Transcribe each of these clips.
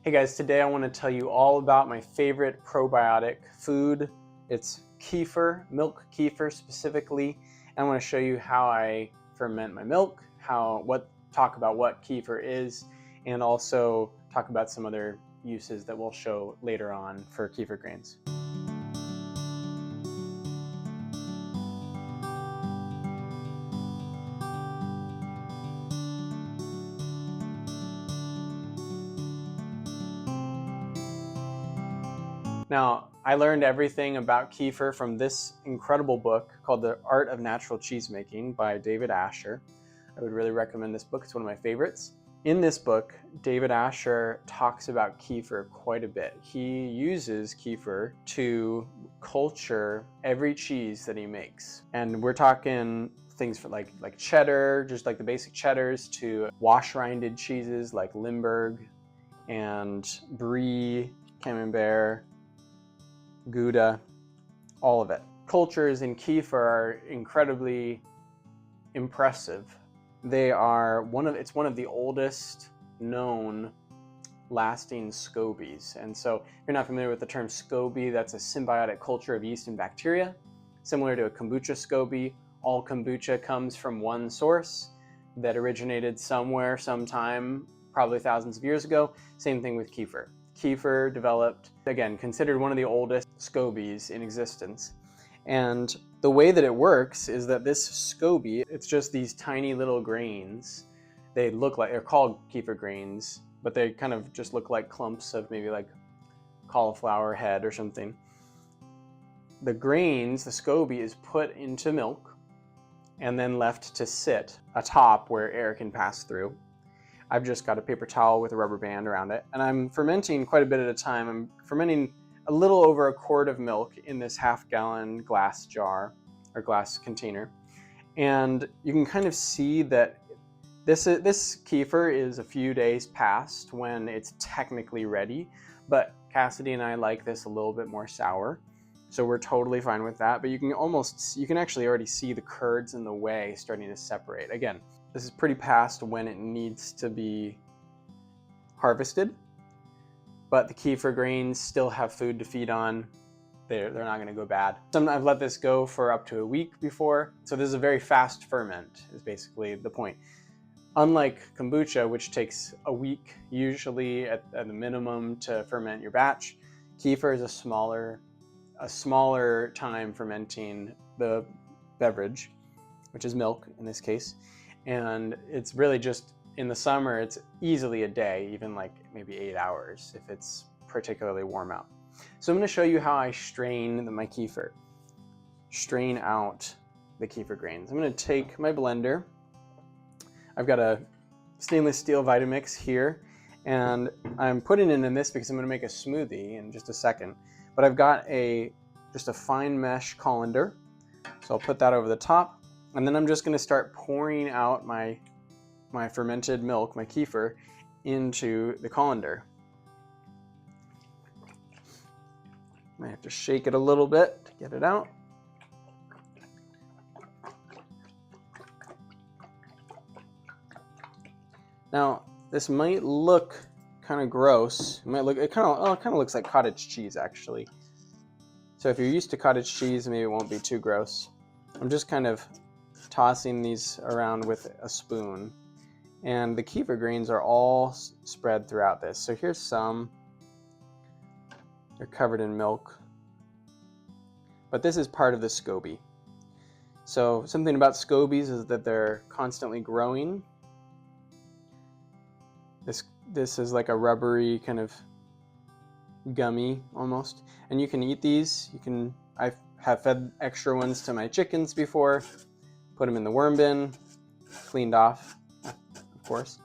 Hey guys, today I want to tell you all about my favorite probiotic food. It's kefir, milk kefir specifically. And I want to show you how I ferment my milk, talk about what kefir is, and also talk about some other uses that we'll show later on for kefir grains. Now, I learned everything about kefir from this incredible book called The Art of Natural Cheesemaking by David Asher. I would really recommend this book. It's one of my favorites. In this book, David Asher talks about kefir quite a bit. He uses kefir to culture every cheese that he makes. And we're talking things for like cheddar, just like the basic cheddars, to wash-rinded cheeses like Limburg and Brie, Camembert, Gouda, all of it. Cultures in kefir are incredibly impressive. It's one of the oldest known lasting scobies. And so if you're not familiar with the term SCOBY, that's a symbiotic culture of yeast and bacteria. Similar to a kombucha SCOBY, all kombucha comes from one source that originated somewhere, sometime, probably thousands of years ago. Same thing with kefir. Kefir developed, again, considered one of the oldest scobies in existence. And the way that it works is that this SCOBY, it's just these tiny little grains. They're called kefir grains, but they kind of just look like clumps of maybe like cauliflower head or something. The grains, the SCOBY, is put into milk and then left to sit atop where air can pass through. I've just got a paper towel with a rubber band around it, and I'm fermenting quite a bit at a time. I'm fermenting a little over a quart of milk in this half-gallon glass jar or glass container. And you can kind of see that this kefir is a few days past when it's technically ready, but Cassidy and I like this a little bit more sour. So we're totally fine with that, but you can actually already see the curds in the whey starting to separate. Again, this is pretty past when it needs to be harvested, but the kefir grains still have food to feed on. They're not going to go bad. I've let this go for up to a week before, so this is a very fast ferment, is basically the point. Unlike kombucha, which takes a week usually at the minimum to ferment your batch, kefir is a smaller time fermenting the beverage, which is milk in this case. And it's really just, in the summer, it's easily a day, even like maybe 8 hours if it's particularly warm out. So I'm going to show you how I strain my kefir. Strain out the kefir grains. I'm going to take my blender. I've got a stainless steel Vitamix here, and I'm putting it in this because I'm going to make a smoothie in just a second. But I've got just a fine mesh colander, so I'll put that over the top. And then I'm just going to start pouring out my fermented milk, my kefir, into the colander. I have to shake it a little bit to get it out. Now, this might look kind of gross. It kind of looks like cottage cheese, actually. So if you're used to cottage cheese, maybe it won't be too gross. I'm just kind of tossing these around with a spoon, and the kefir grains are all spread throughout this. So here's some. They're covered in milk, but this is part of the SCOBY. So something about SCOBYs is that they're constantly growing. This is like a rubbery kind of gummy almost, and you can eat these. I have fed extra ones to my chickens before. Put them in the worm bin, cleaned off, of course.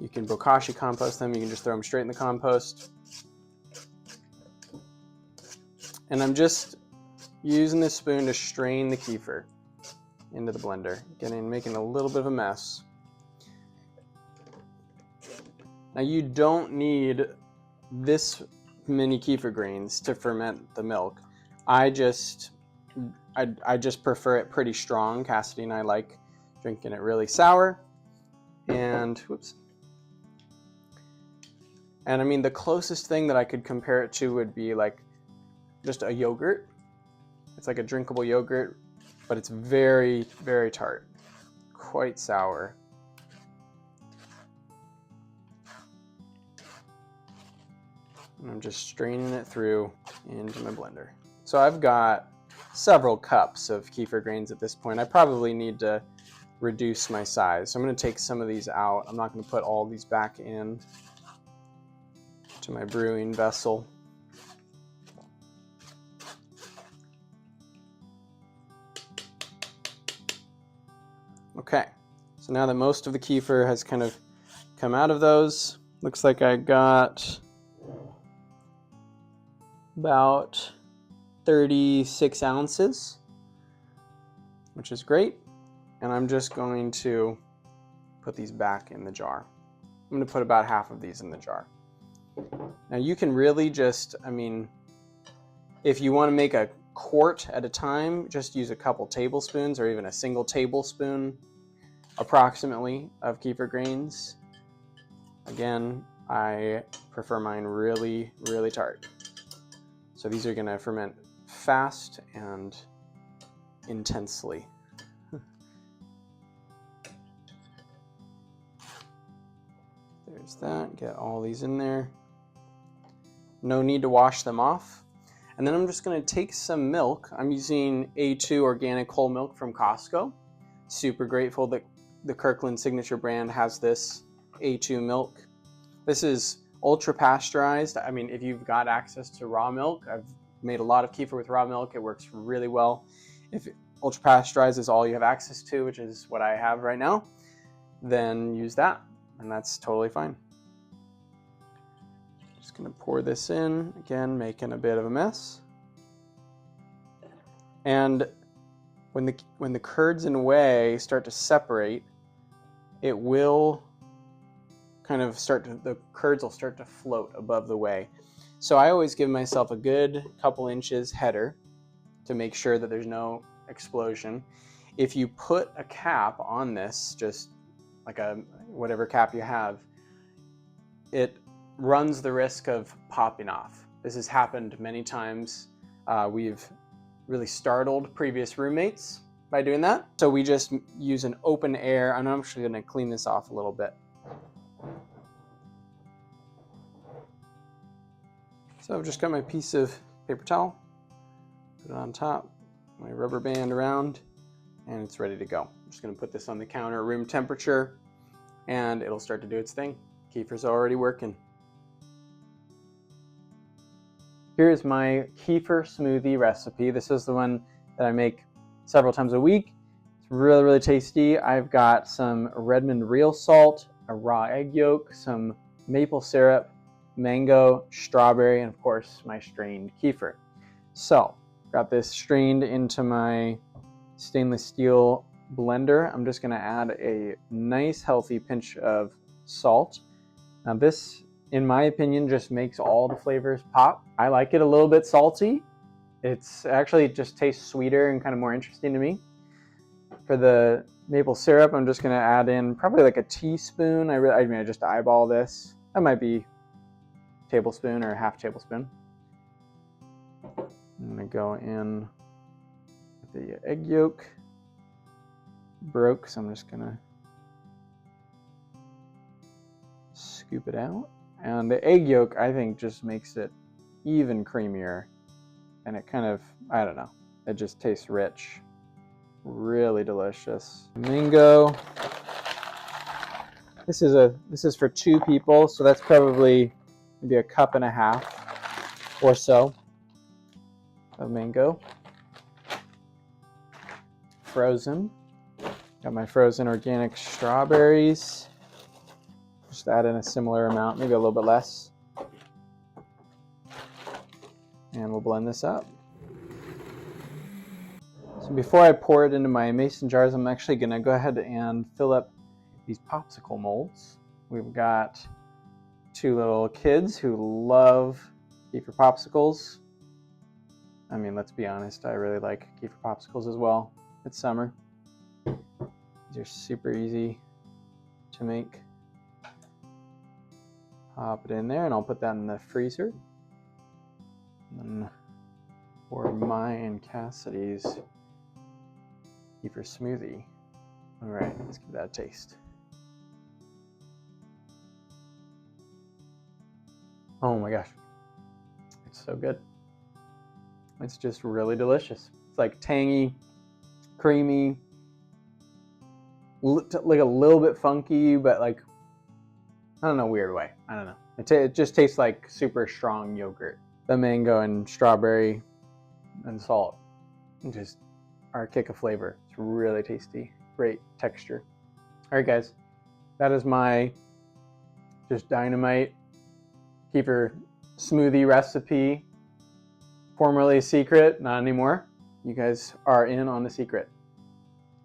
You can bokashi compost them. You can just throw them straight in the compost. And I'm just using this spoon to strain the kefir into the blender, making a little bit of a mess. Now you don't need this many kefir grains to ferment the milk. I just prefer it pretty strong. Cassidy and I like drinking it really sour. And And I mean, the closest thing that I could compare it to would be like just a yogurt. It's like a drinkable yogurt, but it's very, very tart, quite sour. And I'm just straining it through into my blender. So I've got several cups of kefir grains at this point. I probably need to reduce my size. So I'm going to take some of these out. I'm not going to put all these back in to my brewing vessel. Okay, so now that most of the kefir has kind of come out of those, looks like I got about 36 ounces, which is great. And I'm just going to put these back in the jar. I'm going to put about half of these in the jar. Now you can really just, I mean, if you want to make a quart at a time, just use a couple tablespoons or even a single tablespoon approximately of kefir grains. Again, I prefer mine really, really tart. So these are going to ferment fast and intensely. There's that. Get all these in there. No need to wash them off. And then I'm just going to take some milk. I'm using A2 organic whole milk from Costco. Super grateful that the Kirkland Signature brand has this A2 milk. This is ultra pasteurized. I mean, if you've got access to raw milk, I've made a lot of kefir with raw milk. It works really well. If ultra pasteurized is all you have access to, which is what I have right now, then use that, and that's totally fine. Just gonna pour this in, again, making a bit of a mess. And when the curds and whey start to separate, it will kind of the curds will start to float above the whey. So I always give myself a good couple inches header to make sure that there's no explosion. If you put a cap on this, just like whatever cap you have, it runs the risk of popping off. This has happened many times. We've really startled previous roommates by doing that. So we just use an open air. I'm actually going to clean this off a little bit. So I've just got my piece of paper towel, put it on top, my rubber band around, and it's ready to go. I'm just going to put this on the counter at room temperature, and it'll start to do its thing. Kefir's already working. Here's my kefir smoothie recipe. This is the one that I make several times a week. It's really, really tasty. I've got some Redmond real salt, a raw egg yolk, some maple syrup, mango, strawberry, and of course my strained kefir. So, got this strained into my stainless steel blender. I'm just going to add a nice healthy pinch of salt. Now this, in my opinion, just makes all the flavors pop. I like it a little bit salty. It's actually just tastes sweeter and kind of more interesting to me. For the maple syrup, I'm just going to add in probably like a teaspoon. I just eyeball this. That might be a tablespoon or a half tablespoon. I'm going to go in with the egg yolk. Broke, so I'm just going to scoop it out. And the egg yolk, I think, just makes it even creamier. And it kind of, I don't know, it just tastes rich. Really delicious. Mango. This is for 2 people, so that's probably maybe a cup and a half or so of mango. Frozen. Got my frozen organic strawberries. Just add in a similar amount, maybe a little bit less. And we'll blend this up. So before I pour it into my mason jars, I'm actually going to go ahead and fill up these popsicle molds. We've got 2 little kids who love kefir popsicles. I mean, let's be honest, I really like kefir popsicles as well. It's summer. These are super easy to make. pop it in there, and I'll put that in the freezer. And then for my and Cassidy's Kefir smoothie. All right, let's give that a taste. Oh my gosh, it's so good. It's just really delicious. It's like tangy, creamy, like a little bit funky, but like, I don't know, weird way. I don't know. It just tastes like super strong yogurt. The mango and strawberry and salt just are a kick of flavor. It's really tasty. Great texture. All right, guys, that is my just dynamite Kefir smoothie recipe. Formerly a secret, not anymore. You guys are in on the secret.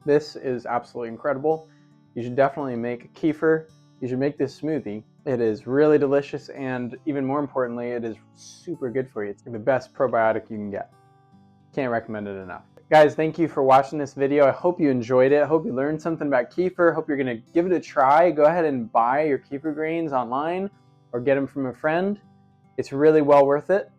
This is absolutely incredible. You should definitely make Kefir. You should make this smoothie. It is really delicious, and even more importantly, it is super good for you. It's the best probiotic you can get. Can't recommend it enough. Guys, thank you for watching this video. I hope you enjoyed it. I hope you learned something about Kefir. Hope you're gonna give it a try. Go ahead and buy your Kefir grains online or get them from a friend. It's really well worth it.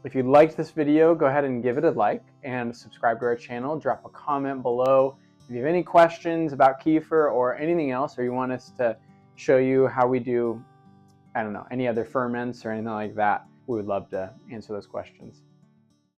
If you liked this video, go ahead and give it a like and subscribe to our channel. Drop a comment below. If you have any questions about Kefir or anything else, or you want us to show you how we do, I don't know, any other ferments or anything like that, we would love to answer those questions.